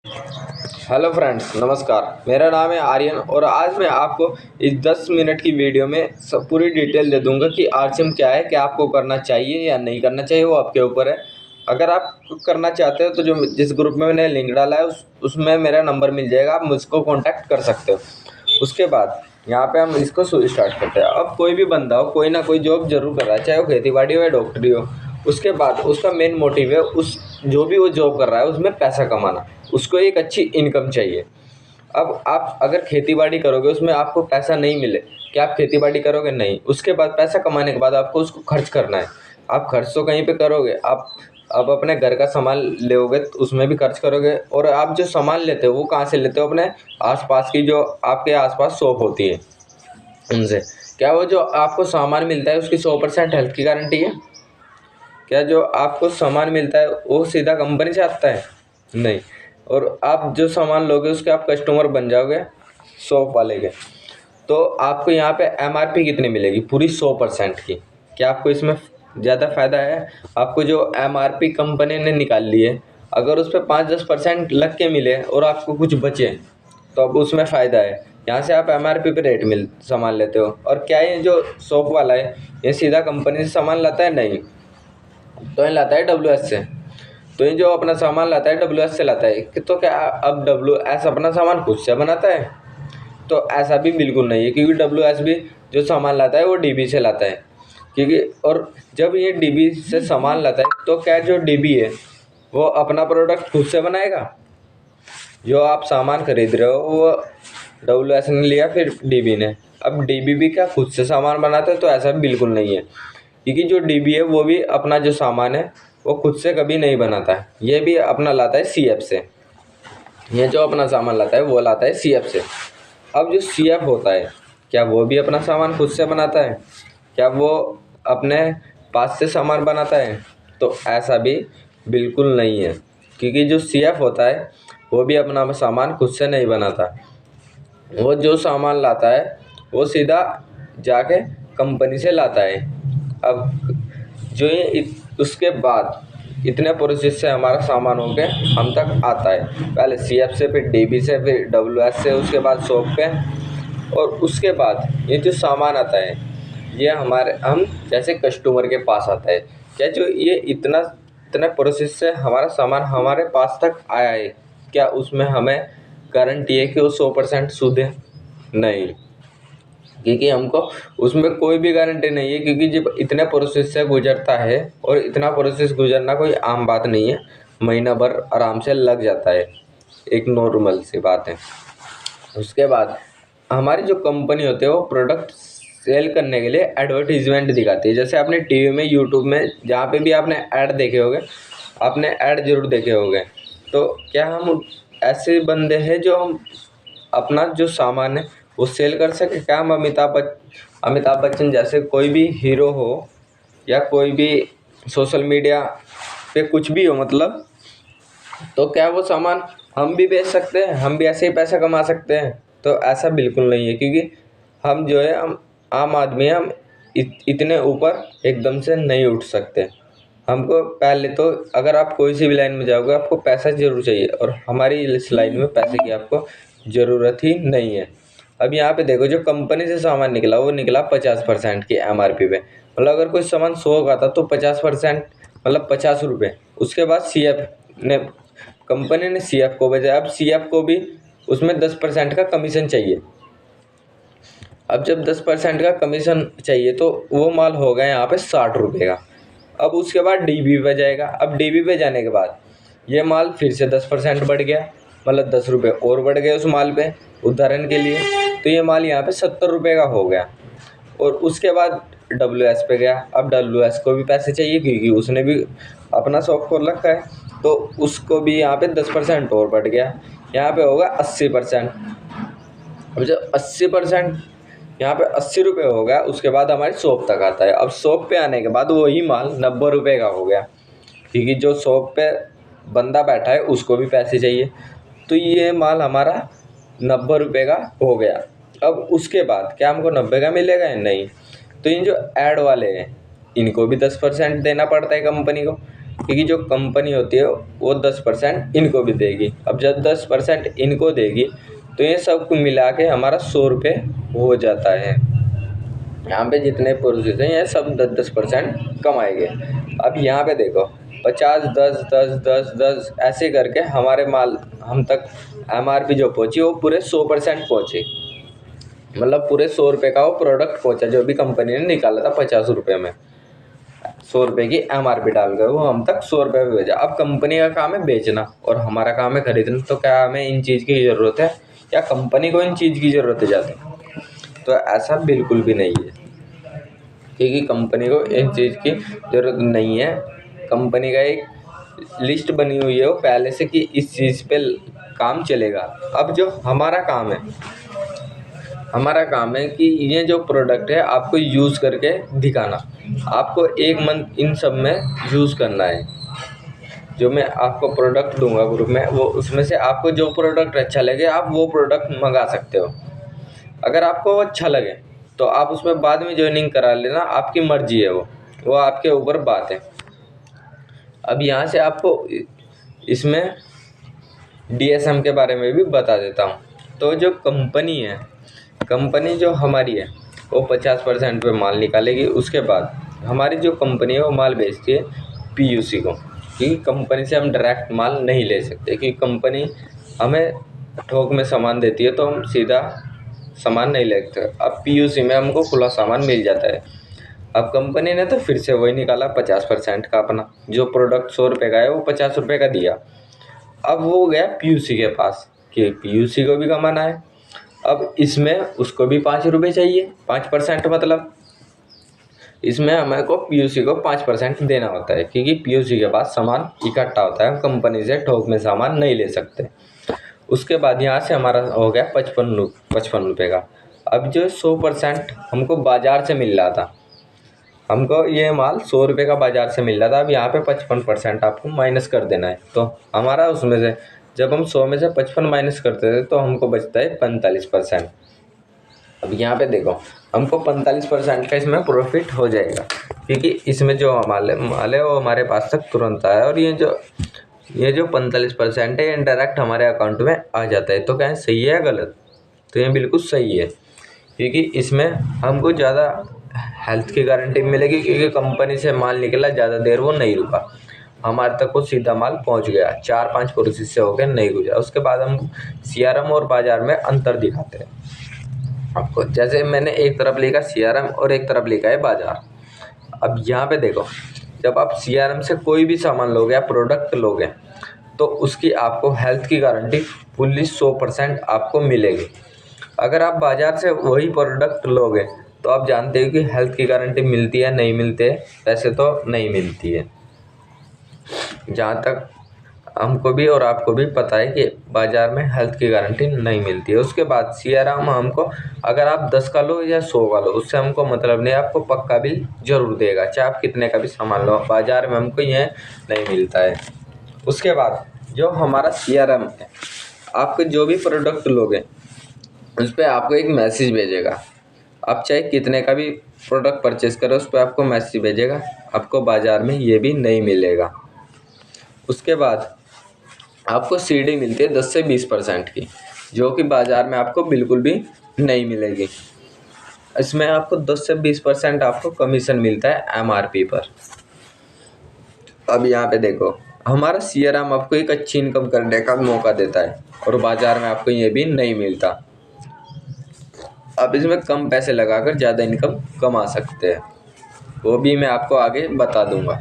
Hello friends, नमस्कार। मेरा नाम है आर्यन और आज मैं आपको इस 10 मिनट की वीडियो में सब पूरी डिटेल दे दूंगा कि आरसीएम क्या है, क्या आपको करना चाहिए या नहीं करना चाहिए, वो आपके ऊपर है। अगर आप करना चाहते हो तो जो जिस ग्रुप में मैंने लिंक डाला है उसमें मेरा नंबर मिल जाएगा, आप मुझको कांटेक्ट कर सकते हो। उसके बाद यहाँ पे हम इसको स्टार्ट करते हैं। अब कोई भी बंदा हो, कोई ना कोई जॉब जरूर कर रहा है, चाहे वो खेती बाड़ी हो या डॉक्टरी हो। उसके बाद उसका मेन मोटिव है उस जो भी वो जॉब कर रहा है उसमें पैसा कमाना, उसको एक अच्छी इनकम चाहिए। अब आप अगर खेती बाड़ी करोगे उसमें आपको पैसा नहीं मिले, क्या आप खेती बाड़ी करोगे? नहीं। उसके बाद पैसा कमाने के बाद आपको उसको खर्च करना है। आप खर्च तो कहीं पे करोगे, आप अपने घर का सामान लोगे तो उसमें भी खर्च करोगे। और आप जो सामान लेते हो वो कहाँ से लेते हो? अपने आसपास की जो आपके आसपास शॉप होती है उनसे। क्या वो जो आपको सामान मिलता है उसकी 100% हेल्थ की गारंटी है? क्या जो आपको सामान मिलता है वो सीधा कंपनी से आता है? नहीं। और आप जो सामान लोगे उसके आप कस्टमर बन जाओगे शॉप वाले के, तो आपको यहाँ पे एमआरपी कितनी मिलेगी? पूरी 100% की। क्या आपको इसमें ज़्यादा फ़ायदा है? आपको जो एमआरपी कंपनी ने निकाल ली है, अगर उस पर 5-10% लग के मिले और आपको कुछ बचे तो अब उसमें फ़ायदा है। यहाँ से आप एमआरपी पे रेट मिल सामान लेते हो। और क्या ये जो शॉप वाला है ये सीधा कंपनी से सामान लाता है? नहीं, तो ये लाता है डब्ल्यूएस से। तो ये जो अपना सामान लाता है डब्ल्यूएस से लाता है तो क्या अब डब्ल्यूएस अपना सामान खुद से बनाता है? तो ऐसा भी बिल्कुल नहीं है, क्योंकि डब्ल्यूएस भी जो सामान लाता है वो डीबी से लाता है। क्योंकि और जब ये डीबी से सामान लाता है तो क्या जो डीबी है वो अपना प्रोडक्ट खुद से बनाएगा? जो आप सामान खरीद रहे हो वो डब्ल्यूएस ने लिया, फिर डीबी ने। अब डीबी भी क्या खुद से सामान बनाता है? तो ऐसा बिल्कुल नहीं है, क्योंकि जो डीबी है वो भी अपना जो सामान है वो खुद से कभी नहीं बनाता है, ये भी अपना लाता है सीएफ से। ये जो अपना सामान लाता है वो लाता है सीएफ से। अब जो सीएफ होता है क्या वो भी अपना सामान खुद से बनाता है? क्या वो अपने पास से सामान बनाता है? तो ऐसा भी बिल्कुल नहीं है, क्योंकि जो सीएफ होता है वो भी अपना सामान खुद से नहीं बनाता। वो जो सामान लाता है वो सीधा जाके कंपनी से लाता है। अब जो उसके बाद इतने प्रोसेस से हमारा सामान होके हम तक आता है, पहले सीएफ से, फिर डीबी से, फिर डब्ल्यूएस से, उसके बाद शॉप पे। और उसके बाद ये जो सामान आता है ये हमारे हम जैसे कस्टमर के पास आता है। क्या जो ये इतना इतना प्रोसेस से हमारा सामान हमारे पास तक आया है, क्या उसमें हमें गारंटी है कि वो 100% शुद्ध है? नहीं, क्योंकि हमको उसमें कोई भी गारंटी नहीं है, क्योंकि जब इतने प्रोसेस से गुजरता है, और इतना प्रोसेस गुजरना कोई आम बात नहीं है, महीना भर आराम से लग जाता है, एक नॉर्मल सी बात है। उसके बाद हमारी जो कंपनी होती है वो प्रोडक्ट सेल करने के लिए एडवर्टीजमेंट दिखाती है। जैसे आपने टीवी में, यूट्यूब में, जहाँ पे भी आपने ऐड देखे होंगे, आपने ऐड जरूर देखे होंगे। तो क्या हम ऐसे बंदे हैं जो हम अपना जो सामान है वो सेल कर सके? क्या हम अमिताभ बच्चन जैसे कोई भी हीरो हो, या कोई भी सोशल मीडिया पे कुछ भी हो, मतलब, तो क्या वो सामान हम भी बेच सकते हैं? हम भी ऐसे ही पैसा कमा सकते हैं? तो ऐसा बिल्कुल नहीं है, क्योंकि हम जो है हम आम आदमी हैं, हम इतने ऊपर एकदम से नहीं उठ सकते। हमको पहले तो, अगर आप कोई सी भी लाइन में जाओगे आपको पैसा ज़रूर चाहिए, और हमारी इस लाइन में पैसे की आपको ज़रूरत ही नहीं है। अब यहाँ पे देखो, जो कंपनी से सामान निकला वो निकला 50% की एमआरपी पे। मतलब अगर कोई सामान 100 का था तो 50% मतलब 50 रुपये। उसके बाद सीएफ ने, कंपनी ने सीएफ को भेजा। अब सीएफ को भी उसमें 10% का कमीशन चाहिए। अब जब 10% का कमीशन चाहिए तो वो माल हो गया यहाँ पे 60 रुपये का। अब उसके बाद डीबी पे जाएगा। अब डीबी पे जाने के बाद ये माल फिर से 10% बढ़ गया, मतलब 10 रुपये और बढ़ गए उस माल पे, उदाहरण के लिए। तो ये माल यहाँ पे 70 रुपये का हो गया। और उसके बाद डब्ल्यूएस पे गया। अब डब्ल्यूएस को भी पैसे चाहिए, क्योंकि उसने भी अपना शॉप खोल रखा है, तो उसको भी यहाँ पे 10% और बढ़ गया। यहाँ पे होगा 80%। अब जब 80%, यहाँ पे 80 रुपये हो गया, उसके बाद हमारी शॉप तक आता है। अब शॉप पे आने के बाद वही माल 90 रुपये का हो गया, क्योंकि जो शॉप पे बंदा बैठा है उसको भी पैसे चाहिए। तो ये माल हमारा 90 रुपये का हो गया। अब उसके बाद क्या हमको 90 का मिलेगा या नहीं? तो इन जो ऐड वाले हैं इनको भी 10% देना पड़ता है कंपनी को। क्योंकि जो कंपनी होती है वो 10% इनको भी देगी। अब जब 10% इनको देगी तो ये सब कुछ मिला के हमारा 100 रुपये हो जाता है। यहाँ पे जितने प्रोसेस हैं ये सब 10% कमाएंगे। अब यहाँ पे देखो 50, 10, 10, 10, 10 ऐसे करके हमारे माल हम तक MRP जो पहुँची वो पूरे 100% पहुँची। मतलब पूरे 100 रुपये का वो प्रोडक्ट पहुँचा जो भी कंपनी ने निकाला था 50 रुपये में। 100 रुपये की MRP डाल कर वो हम तक 100 रुपये में भेजा। अब कंपनी का काम है बेचना और हमारा काम है खरीदना। तो क्या हमें इन चीज़ की ज़रूरत है या कंपनी को इन चीज़ की ज़रूरत है ज़्यादा? तो ऐसा बिल्कुल भी नहीं है, क्योंकि कंपनी को इन चीज़ की ज़रूरत नहीं है। कंपनी का एक लिस्ट बनी हुई है वो पहले से कि इस चीज़ पे काम चलेगा। अब जो हमारा काम है कि ये जो प्रोडक्ट है आपको यूज़ करके दिखाना। आपको 1 मंथ इन सब में यूज़ करना है। जो मैं आपको प्रोडक्ट दूंगा ग्रुप में, वो उसमें से आपको जो प्रोडक्ट अच्छा लगे आप वो प्रोडक्ट मंगा सकते हो। अगर आपको वो अच्छा लगे तो आप उसमें बाद में ज्वाइनिंग करा लेना, आपकी मर्जी है, वो आपके ऊपर बात है। अब यहाँ से आपको इसमें DSM के बारे में भी बता देता हूँ। तो जो कंपनी जो हमारी है वो 50% पे माल निकालेगी। उसके बाद हमारी जो कंपनी है वो माल बेचती है PUC को, क्योंकि कंपनी से हम डायरेक्ट माल नहीं ले सकते, क्योंकि कंपनी हमें थोक में सामान देती है तो हम सीधा सामान नहीं ले सकते। अब PUC में हमको खुला सामान मिल जाता है। अब कंपनी ने तो फिर से वही निकाला 50% का अपना, जो प्रोडक्ट 100 रुपये का है वो 50 रुपये का दिया। अब वो गया PUC के पास कि PUC को भी कमाना है। अब इसमें उसको भी 5 रुपये चाहिए, 5%, मतलब इसमें हमें को PUC को 5% देना होता है, क्योंकि PUC के पास सामान इकट्ठा होता है, हम कंपनी से थोक में सामान नहीं ले सकते। उसके बाद यहाँ से हमारा हो गया 55 रुपये का। अब जो 100% हमको बाज़ार से मिल रहा था, हमको ये माल 100 रुपये का बाज़ार से मिल रहा था। अब यहाँ पे 55% आपको माइनस कर देना है। तो हमारा उसमें से जब हम 100 में से 55 माइनस करते थे तो हमको बचता है 45%। अब यहाँ पे देखो हमको 45% का इसमें प्रॉफिट हो जाएगा, क्योंकि इसमें जो माल है वो हमारे पास तक तुरंत आया। और ये जो 45% है इनडायरेक्ट हमारे अकाउंट में आ जाता है। तो क्या सही है या गलत? तो ये बिल्कुल सही है, क्योंकि इसमें हमको ज़्यादा हेल्थ की गारंटी मिलेगी, क्योंकि कंपनी से माल निकला, ज़्यादा देर वो नहीं रुका, हमारे तक वो सीधा माल पहुंच गया। 4-5 प्रोसेस से होकर नहीं गुजरा। उसके बाद हम CRM और बाज़ार में अंतर दिखाते हैं आपको। जैसे मैंने एक तरफ लिखा CRM और एक तरफ लिखा है बाज़ार। अब यहाँ पे देखो, जब आप CRM से कोई भी सामान लोगे या प्रोडक्ट लोगे तो उसकी आपको हेल्थ की गारंटी फुल्ली 100% आपको मिलेगी। अगर आप बाज़ार से वही प्रोडक्ट लोगे तो आप जानते हो कि हेल्थ की गारंटी मिलती है नहीं मिलती है? वैसे तो नहीं मिलती है, जहाँ तक हमको भी और आपको भी पता है कि बाज़ार में हेल्थ की गारंटी नहीं मिलती है। उसके बाद CRM हमको, अगर आप 10 का लो या 100 का लो, उससे हमको मतलब नहीं, आपको पक्का बिल ज़रूर देगा, चाहे आप कितने का भी सामान लो। बाज़ार में हमको ये नहीं मिलता है। उसके बाद जो हमारा CRM है, आपके जो भी प्रोडक्ट लोगे उस पर आपको एक मैसेज भेजेगा। आप चाहे कितने का भी प्रोडक्ट परचेज़ करो उस पर आपको मैसेज भेजेगा। आपको बाज़ार में ये भी नहीं मिलेगा। उसके बाद आपको CD मिलती है 10 से 20% की, जो कि बाज़ार में आपको बिल्कुल भी नहीं मिलेगी। इसमें आपको 10 से 20% आपको कमीशन मिलता है MRP पर। अब यहाँ पे देखो, हमारा CRM आपको एक अच्छी इनकम करने का मौका देता है और बाज़ार में आपको ये भी नहीं मिलता। आप इसमें कम पैसे लगाकर ज़्यादा इनकम कमा सकते हैं, वो भी मैं आपको आगे बता दूंगा।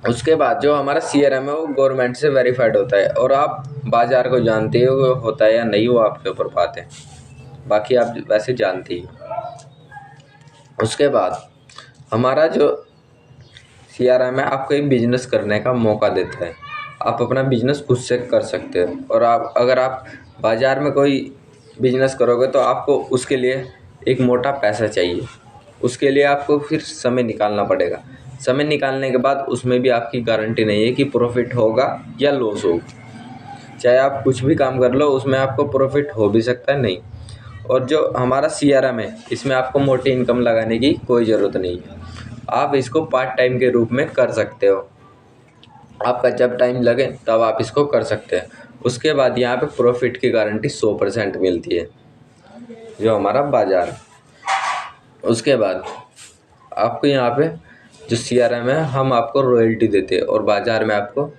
उसके बाद जो हमारा CRM है वो गवर्नमेंट से वेरीफाइड होता है, और आप बाज़ार को जानते हो वो होता है या नहीं, वो आपके ऊपर बात है, बाकी आप वैसे जानते ही। उसके बाद हमारा जो CRM है आपको एक बिज़नेस करने का मौका देता है। आप अपना बिज़नेस खुद से कर सकते हो। और अगर आप बाज़ार में कोई बिज़नेस करोगे तो आपको उसके लिए एक मोटा पैसा चाहिए। उसके लिए आपको फिर समय निकालना पड़ेगा। समय निकालने के बाद उसमें भी आपकी गारंटी नहीं है कि प्रॉफिट होगा या लॉस होगा। चाहे आप कुछ भी काम कर लो उसमें आपको प्रॉफिट हो भी सकता है, नहीं। और जो हमारा CRM है इसमें आपको मोटी इनकम लगाने की कोई ज़रूरत नहीं है। आप इसको पार्ट टाइम के रूप में कर सकते हो। आपका जब टाइम लगे तब आप इसको कर सकते हैं। उसके बाद यहाँ पे प्रॉफिट की गारंटी 100% मिलती है, जो हमारा बाज़ार है। उसके बाद आपको यहाँ पे जो CRM है, हम आपको रॉयल्टी देते हैं और बाज़ार में आपको